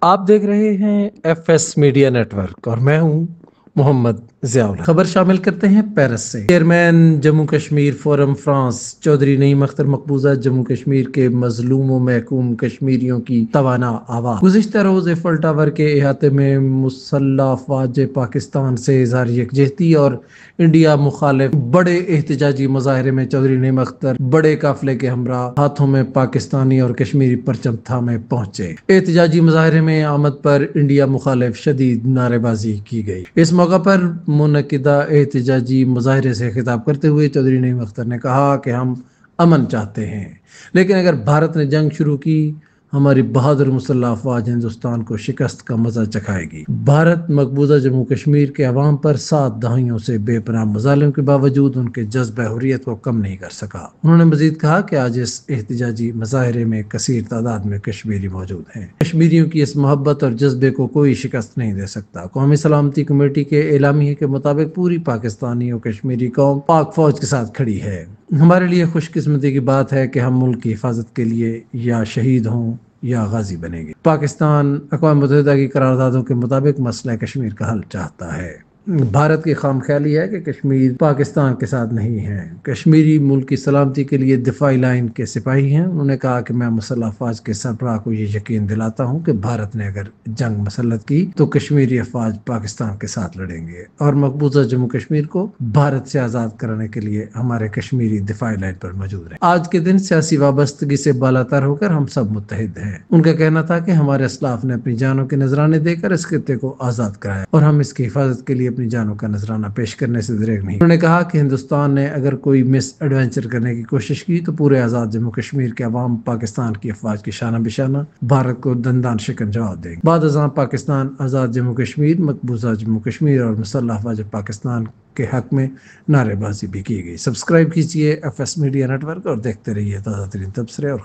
آپ دیکھ رہے ہیں ایف ایس میڈیا نیٹورک اور میں ہوں محمد ضیاء الحق۔ خبر شامل کرتے ہیں پیرس سے۔ Chairman Jammu Kashmir forum France Chaudhry Naeem Akhtar مقبوضہ جموں کشمیر کے مظلوم و محکوم کشمیریوں کی توانا آواز۔ گزشتہ روز ایفل ٹاور کے احاطے میں مسلح افواج پاکستان سے اظہار یکجہتی اور انڈیا مخالف بڑے احتجاجی مظاہرے میں چودھری نعیم اختر بڑے قافلے کے ہمراہ ہاتھوں میں پاکستانی اور کشمیری پرچم تھامے پہنچے۔ احتجاجی مظاہرے میں آمد پر انڈیا مخالف شدید نعرے بازی کی گئی۔ اس موقع پر منعقدہ احتجاجی مظاہرے سے خطاب کرتے ہوئے چودھری نعیم اختر نے کہا کہ ہم امن چاہتے ہیں، لیکن اگر بھارت نے جنگ شروع کی ہماری بہادر مسلح افواج ہندوستان کو شکست کا مزہ چکھائے گی۔ بھارت مقبوضہ جموں کشمیر کے عوام پر 7 دہائیوں سے بے پناہ مظالم کے باوجود ان کے جذبہ حریت کو کم نہیں کر سکا۔ انہوں نے مزید کہا کہ آج اس احتجاجی مظاہرے میں کثیر تعداد میں کشمیری موجود ہیں۔ کشمیریوں کی اس محبت اور جذبے کو کوئی شکست نہیں دے سکتا۔ قومی سلامتی کمیٹی کے اعلامیے کے مطابق پوری پاکستانی اور کشمیری قوم پاک فوج کے ساتھ کھڑی ہے۔ ہمارے لیے خوش قسمتی کی بات ہے کہ ہم ملک کی حفاظت کے لیے یا شہید ہوں یا غازی بنے گے۔ پاکستان اقوام متحدہ کی قراردادوں کے مطابق مسئلہ کشمیر کا حل چاہتا ہے۔ بھارت کی خام خیالی ہے کہ کشمیر پاکستان کے ساتھ نہیں ہے۔ کشمیری ملک کی سلامتی کے لیے دفاعی لائن کے سپاہی ہیں۔ انہوں نے کہا کہ میں مسلح افواج کے سربراہ کو یہ یقین دلاتا ہوں کہ بھارت نے اگر جنگ مسلط کی تو کشمیری افواج پاکستان کے ساتھ لڑیں گے اور مقبوضہ جموں کشمیر کو بھارت سے آزاد کرانے کے لیے ہمارے کشمیری دفاعی لائن پر موجود ہیں۔ آج کے دن سیاسی وابستگی سے بالاتر ہو کر ہم سب متحد ہیں۔ ان کا کہنا تھا کہ ہمارے اسلاف نے اپنی جانوں کے نذرانے دے کر اس خطے کو آزاد کرایا اور ہم اس کی حفاظت کے لیے اپنی جانوں کا نذرانہ پیش کرنے سے دریغ نہیں۔ انہوں نے کہا کہ ہندوستان نے اگر کوئی مس ایڈونچر کرنے کی کوشش کی تو پورے آزاد جموں کشمیر کے عوام پاکستان کی افواج کی شانہ بشانہ بھارت کو دندان شکن جواب دیں گے۔ بعد ازاں پاکستان آزاد جموں کشمیر، مقبوضہ جموں کشمیر اور مسلح افواج پاکستان کے حق میں نعرے بازی بھی کی گئی۔ سبسکرائب کیجیے F S media network اور دیکھتے رہیے تازہ ترین تبصرے اور